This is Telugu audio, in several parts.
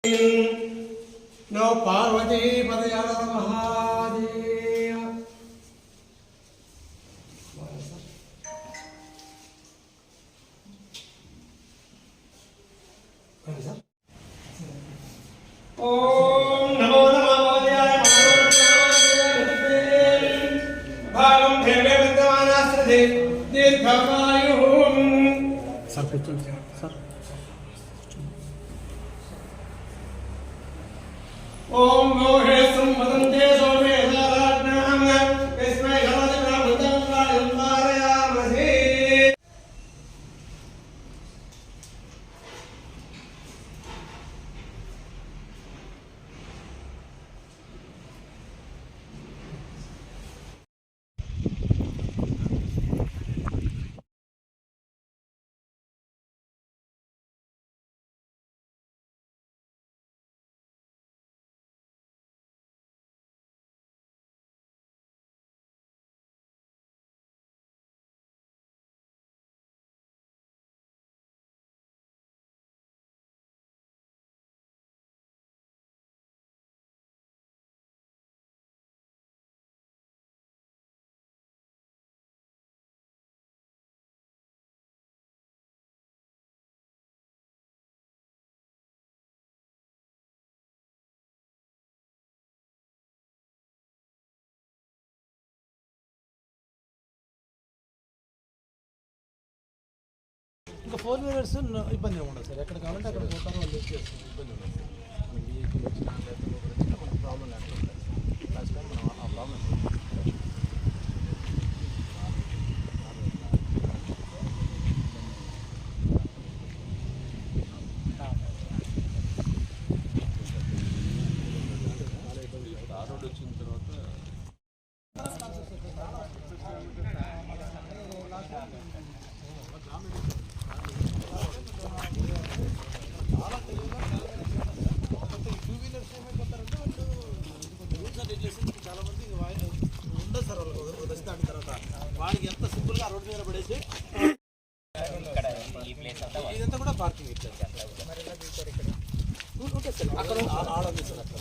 नो पार्वती पदया महादेव। ओम नमो नमोदयाय भागम देवे विद्यमानास्ते दीर्घायुः। सर कुछ सर ओम मोहे संवदन्ते सोमे साराज्ञां कस्मै शरदिना भुजंगायं कारयामहे। ఇంకా 4 వీలర్స్ ఇబ్బంది ఉండదు సార్, ఎక్కడ కావాలంటే అక్కడ పోతారు, వాళ్ళు ఇబ్బంది ఉండదు సార్. మనకి వెహికల్ వచ్చినా లేకపోతే కొంచెం ప్రాబ్లం లేకుండా లాస్ట్ టైం మనం ఆ ప్రాబ్లం ఆ రోడ్ వచ్చిన తర్వాత చాలా మంది ఉండదు సార్, వాళ్ళకి వచ్చి దాని తర్వాత వాడికి ఎంత సింపుల్గా రోడ్డు మీద పడేసి ఇదంతా కూడా పార్కింగ్ ఇచ్చారు సార్. ఓకే సార్, అక్కడ ఆడండి సార్, అక్కడ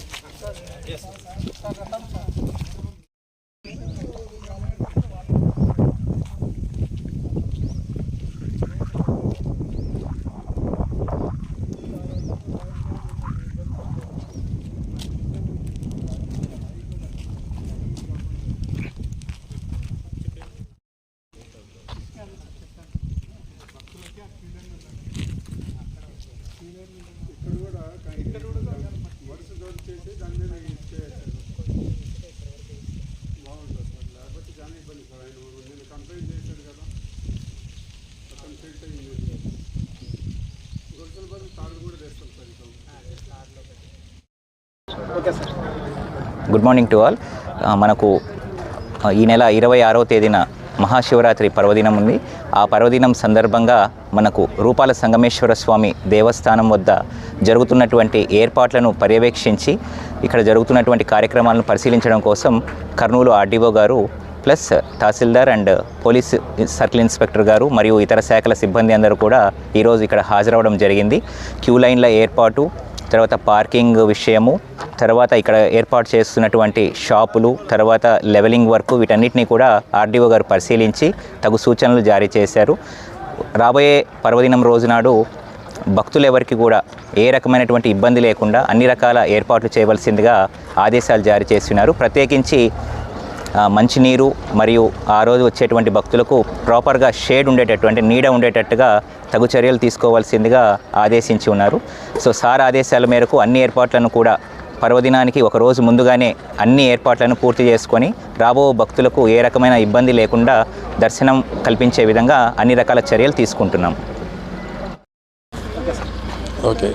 వరుస చేసి దాని మీద బాగుంటుంది సార్. లేకపోతే చాలా ఇబ్బంది సార్. ఆయన నేను కంప్లైంట్ చేశాడు కదా, అతను ఫీల్ట్ అయింది. గొలుసుల బదులు తాళ్ళు కూడా వేస్తాం sir. Okay sir. Good morning to all. మనకు ఈ నెల 26వ తేదీన మహాశివరాత్రి పర్వదినం ఉంది. ఆ పర్వదినం సందర్భంగా మనకు రూపాల సంగమేశ్వర స్వామి దేవస్థానం వద్ద జరుగుతున్నటువంటి ఏర్పాట్లను పర్యవేక్షించి ఇక్కడ జరుగుతున్నటువంటి కార్యక్రమాలను పరిశీలించడం కోసం కర్నూలు ఆర్డీఓ గారు plus tahsildar and police circle inspector గారు మరియు ఇతర శాఖల సిబ్బంది అందరూ కూడా ఈరోజు ఇక్కడ హాజరవడం జరిగింది. క్యూ లైన్ల ఏర్పాటు, తర్వాత పార్కింగ్ విషయము, తర్వాత ఇక్కడ ఏర్పాటు చేస్తున్నటువంటి షాపులు, తర్వాత లెవెలింగ్ వర్క్, వీటన్నిటినీ కూడా ఆర్డీఓ గారు పరిశీలించి తగు సూచనలు జారీ చేశారు. రాబోయే పర్వదినం రోజునాడు భక్తులు ఎవరికి కూడా ఏ రకమైనటువంటి ఇబ్బంది లేకుండా అన్ని రకాల ఏర్పాట్లు చేయవలసిందిగా ఆదేశాలు జారీ చేస్తున్నారు. ప్రత్యేకించి మంచినీరు మరియు ఆ రోజు వచ్చేటువంటి భక్తులకు ప్రాపర్గా షేడ్ ఉండేటటువంటి, నీడ ఉండేటట్టుగా తగు చర్యలు తీసుకోవాల్సిందిగా ఆదేశించి ఉన్నారు. సో సార్ ఆదేశాల మేరకు అన్ని ఏర్పాట్లను కూడా పర్వదినానికి ఒక రోజు ముందుగానే అన్ని ఏర్పాట్లను పూర్తి చేసుకొని రాబో భక్తులకు ఏ రకమైన ఇబ్బంది లేకుండా దర్శనం కల్పించే విధంగా అన్ని రకాల చర్యలు తీసుకుంటున్నాం. ఓకే,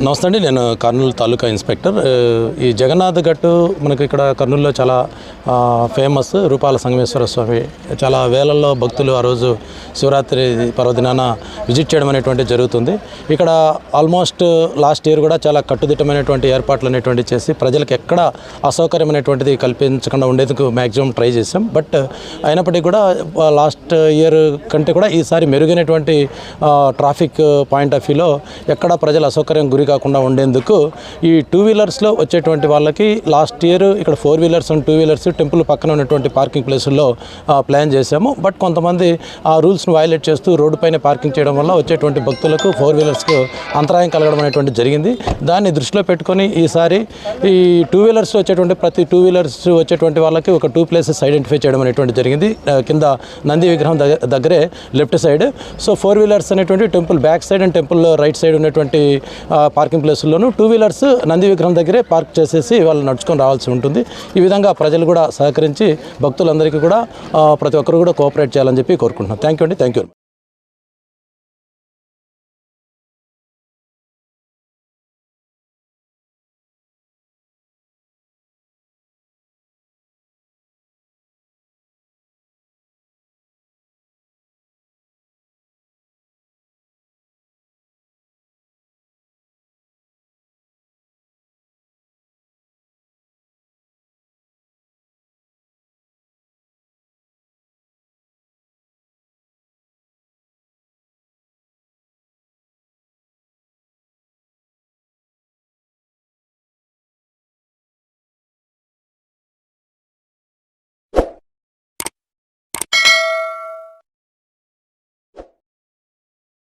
నమస్తే అండి, నేను కర్నూలు తాలూకా ఇన్స్పెక్టర్. ఈ జగన్నాథ్ గట్టు మనకి ఇక్కడ కర్నూలులో చాలా ఫేమస్. రూపాల సంగమేశ్వర స్వామి చాలా వేలల్లో భక్తులు ఆ రోజు శివరాత్రి పర్వదినాన విజిట్ చేయడం అనేటువంటి జరుగుతుంది. ఇక్కడ ఆల్మోస్ట్ లాస్ట్ ఇయర్ కూడా చాలా కట్టుదిట్టమైనటువంటి ఏర్పాట్లు అనేటువంటి చేసి ప్రజలకు ఎక్కడ అసౌకర్యం అనేటువంటిది కల్పించకుండా ఉండేందుకు మ్యాక్సిమం ట్రై చేసాం. బట్ అయినప్పటికీ కూడా లాస్ట్ ఇయర్ కంటే కూడా ఈసారి మెరుగైనటువంటి ట్రాఫిక్ పాయింట్ ఆఫ్ వ్యూలో ఎక్కడ ప్రజలు అసౌకర్యం గురి కాకుండా ఉండేందుకు ఈ 2 వీలర్స్లో వచ్చేటువంటి వాళ్ళకి లాస్ట్ ఇయర్ ఇక్కడ 4 వీలర్స్ అండ్ 2 వీలర్స్ టెంపుల్ పక్కన ఉన్నటువంటి పార్కింగ్ ప్లేసుల్లో ప్లాన్ చేశాము. బట్ కొంతమంది ఆ రూల్స్ను వైలేట్ చేస్తూ రోడ్డు పైన పార్కింగ్ చేయడం వల్ల వచ్చేటువంటి భక్తులకు 4 వీలర్స్కి అంతరాయం కలగడం అనేటువంటి జరిగింది. దాన్ని దృష్టిలో పెట్టుకొని ఈసారి ఈ 2 వీలర్స్ వచ్చేటువంటి ప్రతి 2 వీలర్స్ వచ్చేటువంటి వాళ్ళకి ఒక 2 ప్లేసెస్ ఐడెంటిఫై చేయడం అనేటువంటి జరిగింది. కింద నంది విగ్రహం దగ్గరే లెఫ్ట్ సైడ్. సో 4 వీలర్స్ అనేటువంటి temple back side and temple right side ఉన్నటువంటి పార్కింగ్ ప్లేసుల్లోనూ 2 వీలర్స్ నంది విగ్రహం దగ్గరే పార్క్ చేసేసి వాళ్ళు నడుచుకొని రావాల్సి ఉంటుంది. ఈ విధంగా ప్రజలు కూడా సహకరించి భక్తులందరికీ కూడా ప్రతి ఒక్కరు కూడా కోఆపరేట్ చేయాలని చెప్పి కోరుకుంటున్నాం. థ్యాంక్ యూ అండి. Thank you.